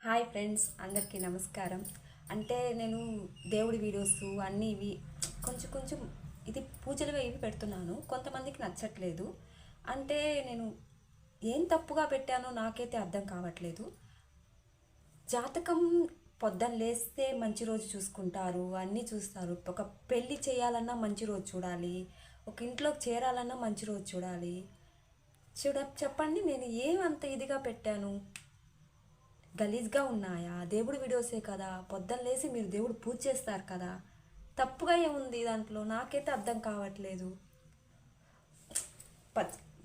Hi friends, అందరికీ నమస్కారం. అంటే నేను దేవుడి వీడియోస్ అన్నీ ఇవి కొంచెం కొంచెం ఇది పూజలు ఇవి పెడుతున్నాను. కొంతమందికి నచ్చట్లేదు. అంటే నేను ఏం తప్పుగా పెట్టానో నాకైతే అర్థం కావట్లేదు. జాతకం పొద్దున్న లేస్తే మంచి రోజు చూసుకుంటారు, అన్నీ చూస్తారు. ఒక పెళ్ళి చేయాలన్నా మంచి రోజు చూడాలి, ఒక ఇంట్లోకి చేరాలన్నా మంచి రోజు చూడాలి. చెప్పండి, నేను ఏమంత ఇదిగా పెట్టాను? గలీజ్గా ఉన్నాయా? దేవుడి వీడియోసే కదా, పొద్దున్న లేసి మీరు దేవుడు పూజ చేస్తారు కదా, తప్పుగా ఏముంది దాంట్లో? నాకైతే అర్థం కావట్లేదు.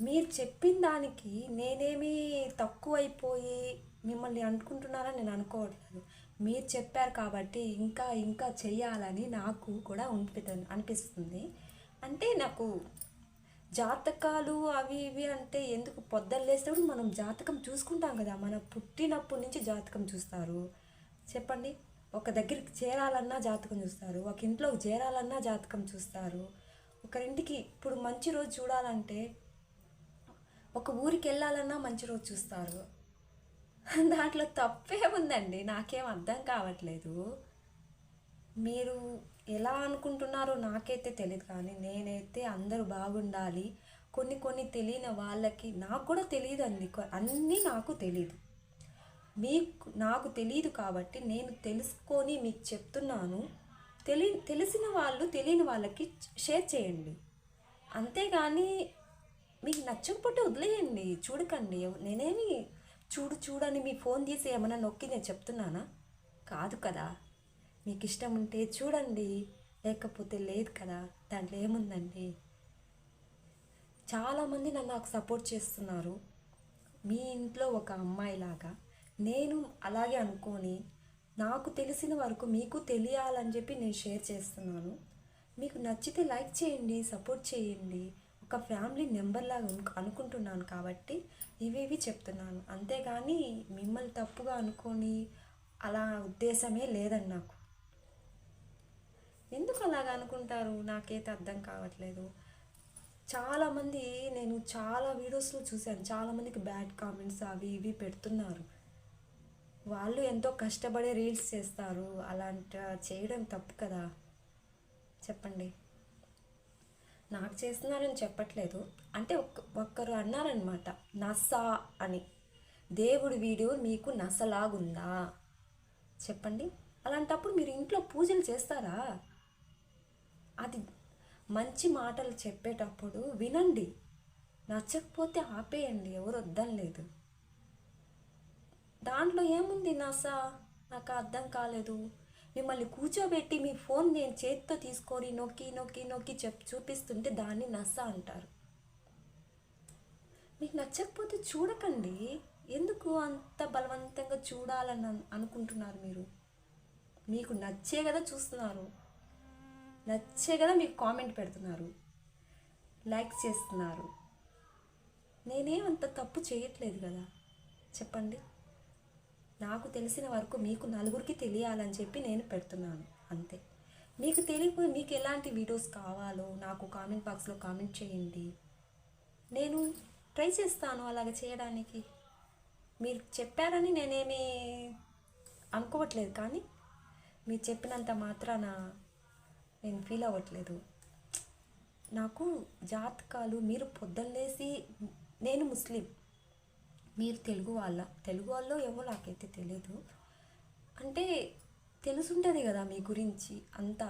మీరు చెప్పిన దానికి నేనేమి తక్కువైపోయి మిమ్మల్ని అనుకుంటున్నారని నేను అనుకోవట్లేదు. మీరు చెప్పారు కాబట్టి ఇంకా ఇంకా చెయ్యాలని నాకు కూడా అనిపిస్తుంది. అంటే నాకు జాతకాలు అవి ఇవి అంటే ఎందుకు? పొద్దున్న లేసినప్పుడు మనం జాతకం చూసుకుంటాం కదా, మన పుట్టినప్పటి నుంచి జాతకం చూస్తారు. చెప్పండి, ఒక దగ్గరికి చేరాలన్నా జాతకం చూస్తారు, ఒక ఇంట్లోకి చేరాలన్నా జాతకం చూస్తారు, ఒకరింటికి ఇప్పుడు మంచి రోజు చూడాలంటే ఒక ఊరికి వెళ్ళాలన్నా మంచి రోజు చూస్తారు. దాంట్లో తప్పే ఉందండి? నాకేం అర్థం కావట్లేదు. మీరు ఎలా అనుకుంటున్నారో నాకైతే తెలియదు, కానీ నేనైతే అందరూ బాగుండాలి. కొన్ని కొన్ని తెలియని వాళ్ళకి, నాకు కూడా తెలియదండి, అన్నీ నాకు తెలియదు. నాకు తెలియదు కాబట్టి నేను తెలుసుకొని మీకు చెప్తున్నాను. తెలిసిన వాళ్ళు తెలియని వాళ్ళకి షేర్ చేయండి. అంతేగాని మీకు నచ్చకపోతే వదిలేయండి, చూడకండి. నేనేమి చూడని మీ ఫోన్ తీసి ఏమైనా నొక్కి నేను చెప్తున్నానా? కాదు కదా. మీకు ఇష్టం ఉంటే చూడండి, లేకపోతే లేదు కదా, దాంట్లో ఏముందండి? చాలామంది నాకు సపోర్ట్ చేస్తున్నారు. మీ ఇంట్లో ఒక అమ్మాయిలాగా నేను అలాగే అనుకొని నాకు తెలిసిన వరకు మీకు తెలియాలని చెప్పి నేను షేర్ చేస్తున్నాను. మీకు నచ్చితే లైక్ చేయండి, సపోర్ట్ చేయండి. ఒక ఫ్యామిలీ మెంబర్లాగా అనుకుంటున్నాను కాబట్టి ఇవి చెప్తున్నాను. అంతేగాని మిమ్మల్ని తప్పుగా అనుకొని అలా ఉద్దేశమే లేదండి నాకు. ఎందుకు అలాగ అనుకుంటారు? నాకైతే అర్థం కావట్లేదు. చాలామంది, నేను చాలా వీడియోస్లో చూశాను, చాలామందికి బ్యాడ్ కామెంట్స్ అవి ఇవి పెడుతున్నారు. వాళ్ళు ఎంతో కష్టపడే రీల్స్ చేస్తారు, అలాంటి చేయడం తప్పు కదా. చెప్పండి. నాకు చేస్తున్నారని చెప్పట్లేదు. అంటే ఒక్కరు అన్నారనమాట, నసా అని. దేవుడి వీడియో మీకు నసలాగుందా? చెప్పండి. అలాంటప్పుడు మీరు ఇంట్లో పూజలు చేస్తారా? అది మంచి మాటలు చెప్పేటప్పుడు వినండి, నచ్చకపోతే ఆపేయండి, ఎవరు వద్దనలేదు. దాంట్లో ఏముంది నసా? నాకు అర్థం కాలేదు. మిమ్మల్ని కూర్చోబెట్టి మీ ఫోన్ నేను చేతితో తీసుకొని నొక్కి నొక్కి నొక్కి చూపిస్తుంటే దాన్ని నస అంటారు. మీకు నచ్చకపోతే చూడకండి. ఎందుకు అంత బలవంతంగా చూడాలని అనుకుంటున్నారు? మీకు నచ్చే కదా చూస్తున్నారు, నచ్చే కదా మీకు కామెంట్ పెడుతున్నారు, లైక్ చేస్తున్నారు. నేనేమంత తప్పు చేయట్లేదు కదా. చెప్పండి. నాకు తెలిసిన వరకు మీకు నలుగురికి తెలియాలని చెప్పి నేను పెడుతున్నాను, అంతే. మీకు తెలియకపోతే మీకు ఎలాంటి వీడియోస్ కావాలో నాకు కామెంట్ బాక్స్లో కామెంట్ చేయండి. నేను ట్రై చేస్తాను అలాగ చేయడానికి. మీరు చెప్పారని నేనేమి అనుకోవట్లేదు, కానీ మీరు చెప్పినంత మాత్రాన నేను ఫీల్ అవ్వట్లేదు. నాకు జాతకాలు, మీరు పొద్దున్నేసి, నేను ముస్లిం, మీరు తెలుగు వాళ్ళు ఏమో నాకైతే తెలీదు. అంటే తెలుసుంటుంది కదా మీ గురించి అంతా,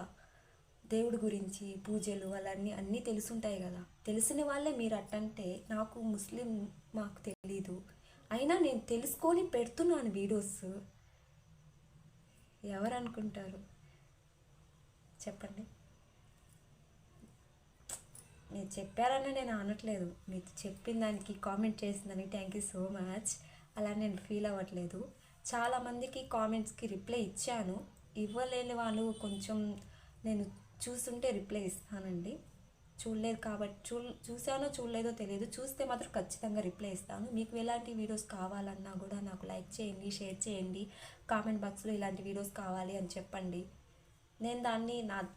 దేవుడి గురించి, పూజలు అన్నీ తెలుసుంటాయి కదా. తెలిసిన వాళ్ళే మీరు అట్టంటే నాకు ముస్లిం మాకు తెలీదు. అయినా నేను తెలుసుకొని పెడుతున్నాను వీడియోస్. ఎవరు అనుకుంటారు? చెప్పండి. మీరు చెప్పారని నేను అనట్లేదు, మీరు చెప్పిన దానికి కామెంట్ చేసిందని థ్యాంక్ యూ సో మచ్. అలా నేను ఫీల్ అవ్వట్లేదు. చాలామందికి కామెంట్స్కి రిప్లై ఇచ్చాను. ఇవ్వలేని వాళ్ళు కొంచెం నేను చూస్తుంటే రిప్లై ఇస్తానండి. చూడలేదు కాబట్టి చూసానో చూడలేదో తెలియదు. చూస్తే మాత్రం ఖచ్చితంగా రిప్లై ఇస్తాను. మీకు ఎలాంటి వీడియోస్ కావాలన్నా కూడా నాకు లైక్ చేయండి, షేర్ చేయండి, కామెంట్ బాక్స్లో ఇలాంటి వీడియోస్ కావాలి అని చెప్పండి. నేను దాన్ని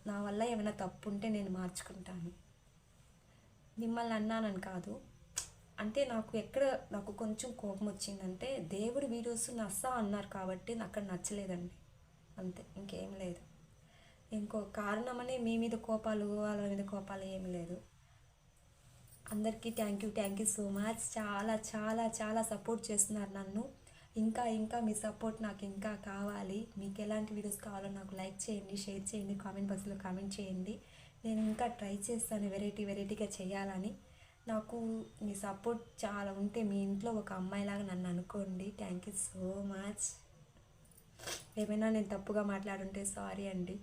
నా వల్ల ఏమైనా తప్పు ఉంటే నేను మార్చుకుంటాను. మిమ్మల్ని అన్నానని కాదు, అంటే నాకు ఎక్కడ నాకు కొంచెం కోపం వచ్చిందంటే దేవుడి వీడియోస్ నస్సా అన్నారు కాబట్టి నాకు అక్కడ నచ్చలేదండి. అంతే, ఇంకేం లేదు. ఇంకో కారణమని మీ మీద కోపాలు వాళ్ళ మీద కోపాలు ఏమి లేదు. అందరికీ థ్యాంక్ యూ సో మచ్. చాలా చాలా చాలా సపోర్ట్ చేస్తున్నారు నన్ను. ఇంకా ఇంకా మీ సపోర్ట్ నాకు ఇంకా కావాలి. మీకు ఎలాంటి వీడియోస్ కావాలో నాకు లైక్ చేయండి, షేర్ చేయండి, కామెంట్ బాక్స్లో కామెంట్ చేయండి. నేను ఇంకా ట్రై చేస్తాను వెరైటీగా చేయాలని. నాకు మీ సపోర్ట్ చాలా ఉంటే మీ ఇంట్లో ఒక అమ్మాయిలాగా నన్ను అనుకోండి. Thank you so much. ఏమైనా నేను తప్పుగా మాట్లాడుంటే సారీ అండి.